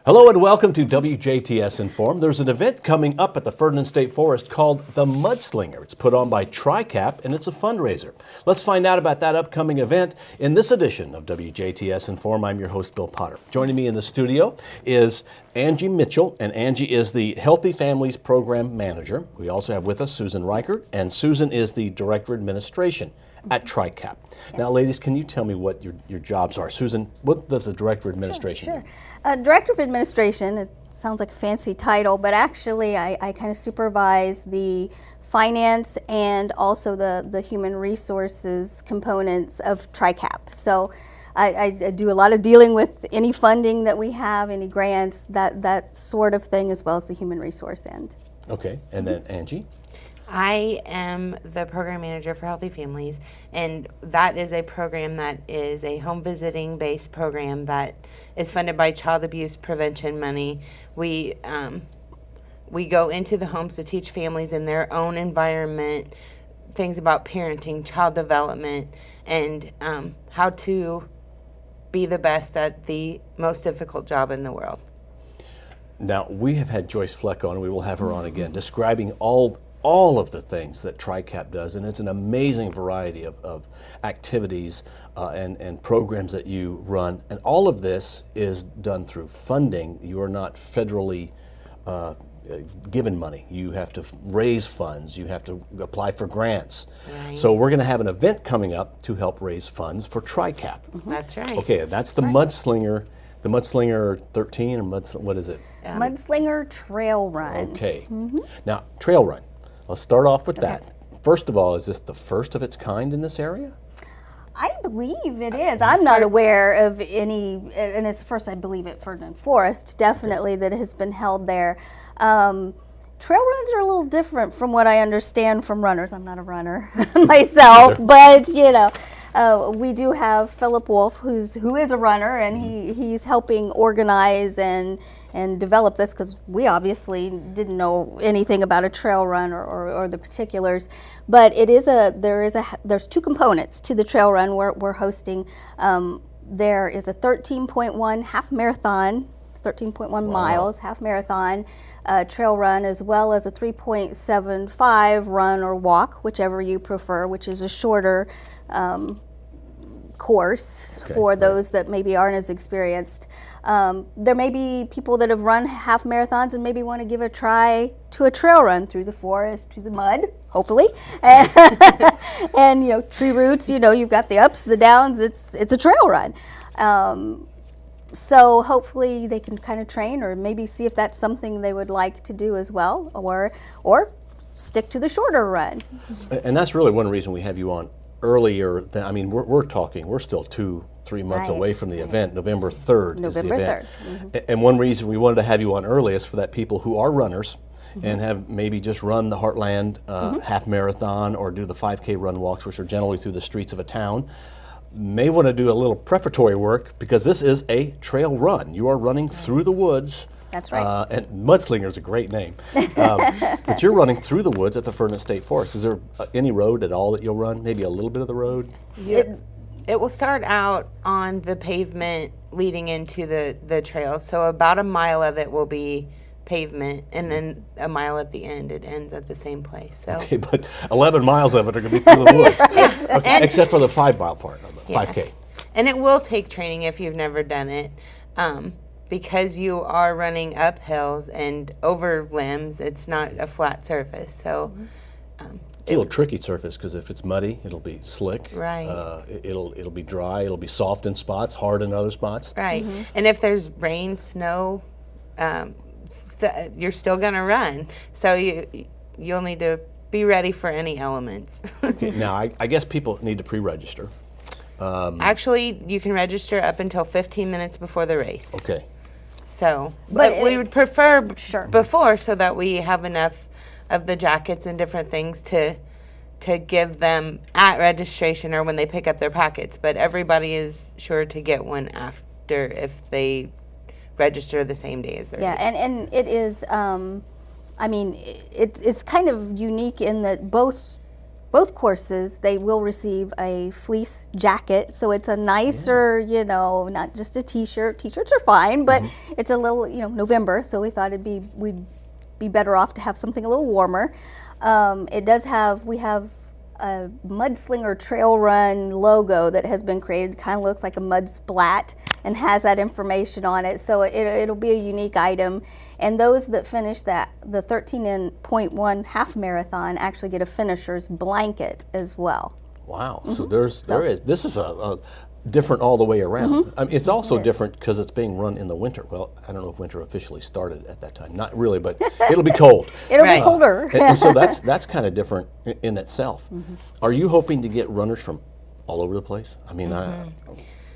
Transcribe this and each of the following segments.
Hello and welcome to WJTS in.form. There's an event coming up at the Ferdinand State Forest called the Mudslinger. It's put on by TriCap and it's a fundraiser. Let's find out about that upcoming event in this edition of WJTS in.form. I'm your host, Bill Potter. Joining me in the studio is Angie Mitchell, and Angie is the Healthy Families Program Manager. We also have with us Susan Reichert, and Susan is the Director of Administration at TriCap. Yes. Now, ladies, can you tell me what your jobs are? Susan, what does the Director of Administration do? Sure. Director of Administration, it sounds like a fancy title, but actually I kind of supervise the finance and also the human resources components of TriCap. So I do a lot of dealing with any funding that we have, any grants, that sort of thing, as well as the human resource end. Okay, and then Angie? I am the program manager for Healthy Families, and that is a program that is a home visiting based program that is funded by child abuse prevention money. We go into the homes to teach families in their own environment things about parenting, child development, and how to be the best at the most difficult job in the world. Now, we have had Joyce Fleck on, and we will have her on again, describing all of the things that TriCap does, and it's an amazing variety of activities and programs that you run, and all of this is done through funding. You are not federally given money. You have to raise funds. You have to apply for grants. Right. So we're going to have an event coming up to help raise funds for TriCap. Mm-hmm. That's right. Okay, that's the Mudslinger. The Mudslinger 13, or what is it? Mudslinger Trail Run. Okay. Now, Trail Run. Let's start off with that. First of all, is this the first of its kind in this area? I believe it is. I'm not aware of any, and it's the first, I believe, at Ferdinand Forest, definitely, that has been held there. Trail runs are a little different from what I understand from runners. I'm not a runner myself, but you know, we do have Philip Wolf, who is a runner, and he's helping organize and develop this, because we obviously didn't know anything about a trail run or the particulars. But there's two components to the trail run we're hosting. There is a 13.1 half marathon, 13.1 miles, half marathon trail run, as well as a 3.75 run or walk, whichever you prefer, which is a shorter course for those that maybe aren't as experienced. There may be people that have run half marathons and maybe want to give a try to a trail run through the forest, through the mud, hopefully. And you know, tree roots, you know, you've got the ups, the downs, it's a trail run. So hopefully they can kind of train, or maybe see if that's something they would like to do as well, or stick to the shorter run. And that's really one reason we have you on earlier than, I mean, we're still 2-3 months away from the event. November 3rd is the event. 3rd. And one reason we wanted to have you on early is for that people who are runners and have maybe just run the Heartland half marathon or do the 5K run walks, which are generally through the streets of a town, may want to do a little preparatory work, because this is a trail run. You are running through the woods. That's right. And Mudslinger is a great name. But you're running through the woods at the Ferdinand State Forest. Is there any road at all that you'll run? Maybe a little bit of the road? It will start out on the pavement leading into the trail. So about a mile of it will be pavement, and then a mile at the end. It ends at the same place. So. Okay, but 11 miles of it are going to be through the woods, okay, except for the 5-mile part of the 5K. And it will take training if you've never done it. Because you are running up hills and over limbs, it's not a flat surface. So it's a little tricky surface, because if it's muddy, it'll be slick. Right. It'll be dry. It'll be soft in spots, hard in other spots. Right. And if there's rain, snow, you're still going to run. So you'll need to be ready for any elements. Okay. Now, I guess people need to pre-register. Actually, you can register up until 15 minutes before the race. Okay. So, but we would prefer before, so that we have enough of the jackets and different things to give them at registration or when they pick up their packets. But everybody is sure to get one after if they register the same day as their race. And it is, I mean, it's kind of unique in that both both courses, they will receive a fleece jacket. So it's a nicer, you know, not just a t-shirt. T-shirts are fine, but it's a little, you know, November. So we thought we'd be better off to have something a little warmer. We have a Mudslinger Trail Run logo that has been created. It kind of looks like a mud splat and has that information on it. So it'll be a unique item. And those that finish the 13.1 half marathon actually get a finisher's blanket as well. Wow. So there is. This is a different all the way around. I mean, it's also different because it's being run in the winter. Well, I don't know if winter officially started at that time. Not really, but it'll be cold. It'll be colder. And so that's kind of different in itself. Are you hoping to get runners from all over the place? I mean, I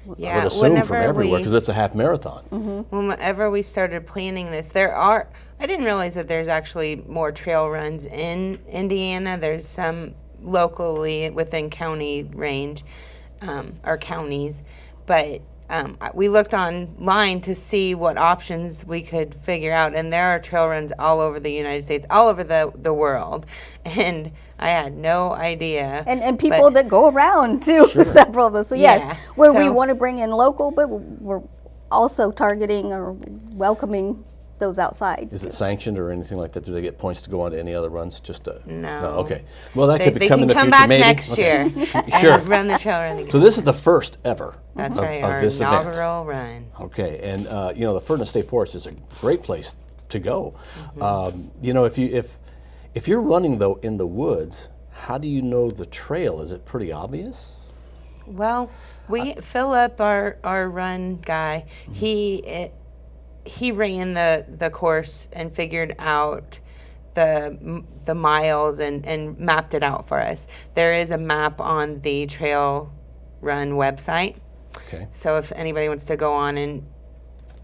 would assume from everywhere because it's a half marathon. Whenever we started planning this, I didn't realize that there's actually more trail runs in Indiana. There's some locally within county range. Or counties, but we looked online to see what options we could figure out, and there are trail runs all over the United States, all over the world, and I had no idea. And people that go around too, several of those. So yes, we want to bring in local, but we're also targeting or welcoming those outside. Is it sanctioned or anything like that? Do they get points to go on to any other runs? No. Okay. Well, that could come in the future, back maybe. Next year. Sure. Run the trail run again. So this is the first ever That's of our this event. inaugural run. Okay, and you know, the Ferdinand State Forest is a great place to go. You know, if you're running though in the woods, how do you know the trail? Is it pretty obvious? Well, Philip, our run guy, he ran the course and figured out the miles and mapped it out for us. There is a map on the Trail Run website. Okay. So if anybody wants to go on and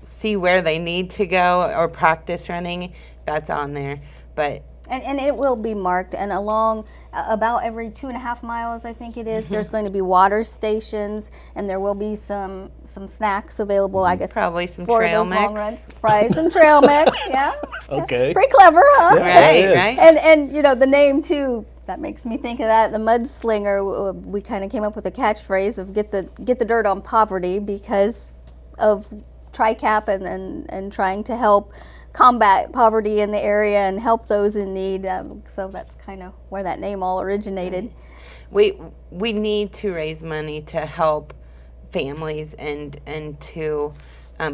see where they need to go or practice running, that's on there. But And it will be marked, and along about every 2.5 miles, I think it is, there's going to be water stations, and there will be some snacks available, I guess. Probably some for trail those long mix. runs. Probably some trail mix, yeah. Okay. Pretty clever, huh? Right, right. And you know, the name too, that makes me think of that. The Mudslinger, we kind of came up with a catchphrase of get the dirt on poverty because of TRICAP and trying to help combat poverty in the area and help those in need. So that's kind of where that name all originated. We need to raise money to help families and to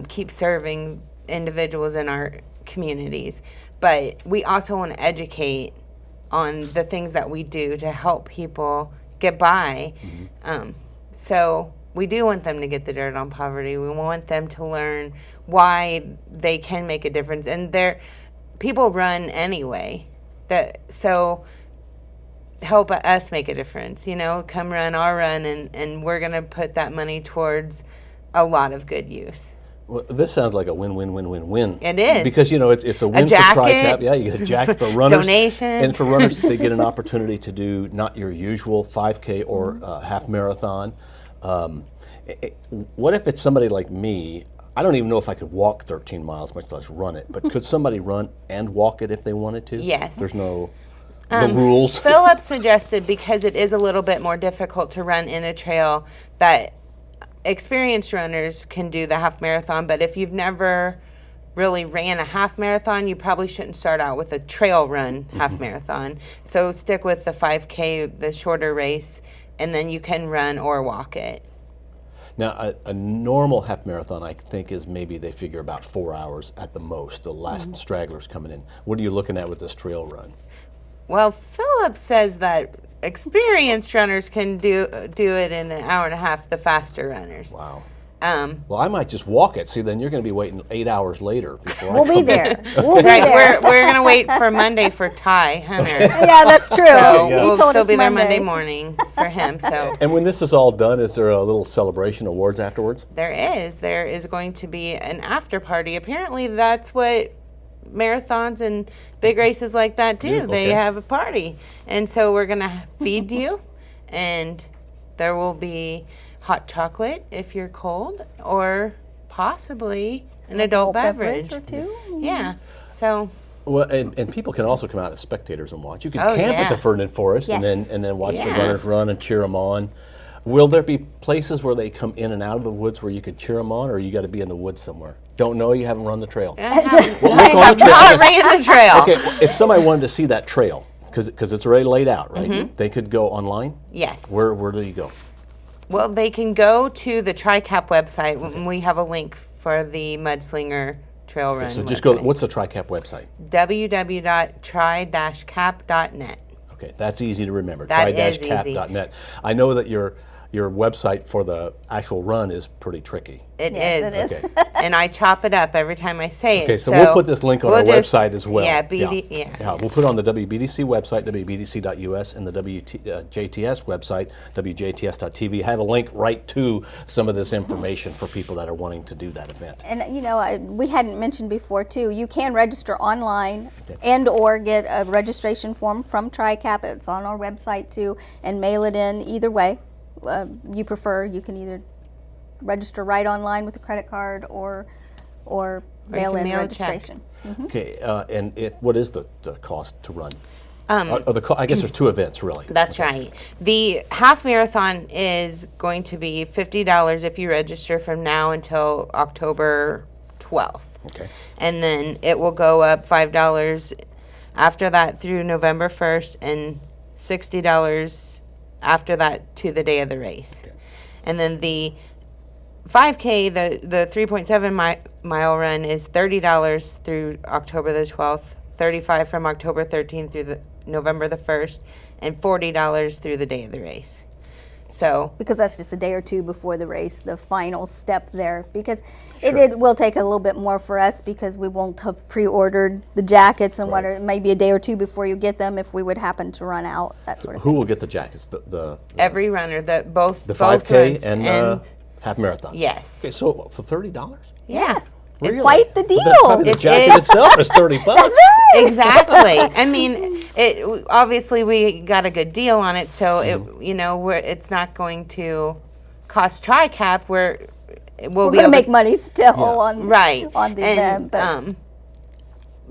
keep serving individuals in our communities. But we also want to educate on the things that we do to help people get by. So we do want them to get the dirt on poverty. We want them to learn why they can make a difference. And people run anyway. So help us make a difference. You know, come run our run, and we're going to put that money towards a lot lot of good use. Well, this sounds like a win-win-win-win-win. It is. Because, you know, it's a win for TRICAP. Yeah, you get a jacket for runners. Donation. And for runners, they get an opportunity to do not your usual 5K or half marathon. What if it's somebody like me? I don't even know if I could walk 13 miles, much less run it. But could somebody run and walk it if they wanted to? Yes. There's no rules. Philip suggested, because it is a little bit more difficult to run in a trail, that experienced runners can do the half marathon. But if you've never really ran a half marathon, you probably shouldn't start out with a trail run half marathon. So stick with the 5K, the shorter race, and then you can run or walk it. Now, a normal half marathon, I think, is maybe they figure about 4 hours at the most. The last stragglers coming in. What are you looking at with this trail run? Well, Philip says that experienced runners can do it in an hour and a half, the faster runners. Wow. Well, I might just walk it. See, then you're going to be waiting 8 hours later before We'll be there. We'll be Right, there. we're going to wait for Monday for Ty Hunter. Yeah, that's true. So He we'll told still us be there Monday Mondays. morning for him. So And when this is all done, is there a little celebration, awards afterwards? there is going to be an after party. Apparently, that's what marathons and big races like that do. Yeah, They okay. have a party, and so we're going to feed you, and there will be hot chocolate if you're cold, or possibly an adult beverage. or two. Yeah. So Well, and people can also come out as spectators and watch. You can Oh, camp yeah. at the Ferdinand Forest Yes. and then watch the Yeah. runners run and cheer them on. Will there be places where they come in and out of the woods where you could cheer them on, or you got to be in the woods somewhere? Don't know. You haven't run the trail. I have Well, look on not the trail. ran the trail. Okay, if somebody wanted to see that trail, because it's already laid out, right? They could go online. Yes. Where do you go? Well, they can go to the TriCap website. We have a link for the Mudslinger Trail Run. So just go. website. What's the TriCap website? www.tri-cap.net. Okay, that's easy to remember. That is easy. Try-cap.net. I know that your website for the actual run is pretty tricky. It Yes, is. it is. Okay. And I chop it up every time I say it. Okay, so we'll put this link on our just- website as well. Yeah, yeah. We'll put it on the WBDC website, WBDC.us, and the WJTS website, WJTS.tv. Have a link right to some of this information for people that are wanting to do that event. And you know, we hadn't mentioned before too, you can register online and or get a registration form from TriCap. It's on our website too, and mail it in either way. You prefer, you can either register right online with a credit card or mail in mail a registration. Okay, and what is the cost to run? I guess there's two events, really. That's right. The half marathon is going to be $50 if you register from now until October 12th. Okay. And then it will go up $5 after that through November 1st and $60 after that to the day of the race. Okay. And then the 5K, the 3.7 mile run is $30 through October the 12th, $35 from October 13th through November the 1st, and $40 through the day of the race. So Because that's just a day or two before the race, the final step there. Because it will take a little bit more for us because we won't have pre-ordered the jackets and Right. maybe a day or two before you get them if we would happen to run out, that sort of Who will get the jackets? The every runner, both 5K runs and the half marathon? yes. Okay, so for $30? Yes. Really? Quite the But then deal. probably the It jacket is. itself is $30. Exactly. I mean, obviously we got a good deal on it, so it's not going to cost TriCap. We'll We're be going to able make money still on right on the and, event.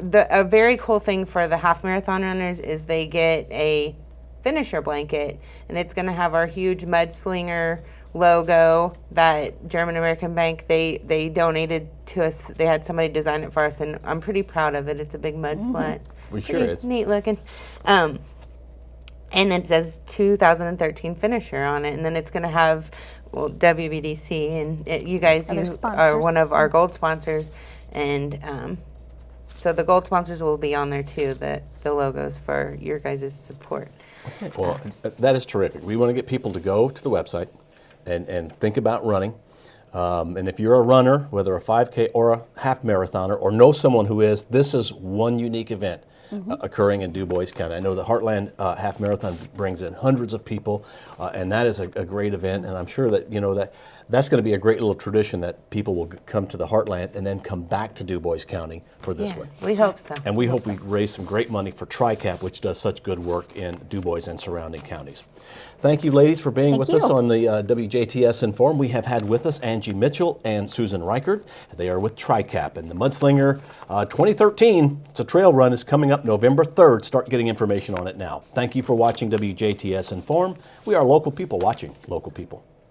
But a very cool thing for the half marathon runners is they get a finisher blanket, and it's going to have our huge Mudslinger logo that German American Bank they donated to us. They had somebody design it for us, and I'm pretty proud of it. It's a big mud splat. We sure Pretty is. neat looking. And it says 2013 finisher on it, and then it's going to have WBDC and you guys Other are sponsors. one of our gold sponsors, and so the gold sponsors will be on there too. The logos for your guys' support. Well, that is terrific. We want to get people to go to the website and think about running. And if you're a runner, whether a 5K or a half marathoner, or know someone who is, this is one unique event occurring in Du Bois County. I know the Heartland Half Marathon brings in hundreds of people, and that is a great event. And I'm sure that that's going to be a great little tradition that people will come to the Heartland and then come back to Du Bois County for this one. We hope so. And we hope we raise some great money for TriCap, which does such good work in Du Bois and surrounding counties. Thank you, ladies, for being with us you. on the WJTS in Form. We have had with us Angie Mitchell and Susan Reichert. They are with TriCap. And the Mudslinger 2013, it's a trail run, is coming up November 3rd. Start getting information on it now. Thank you for watching WJTS in Form. We are local people watching local people.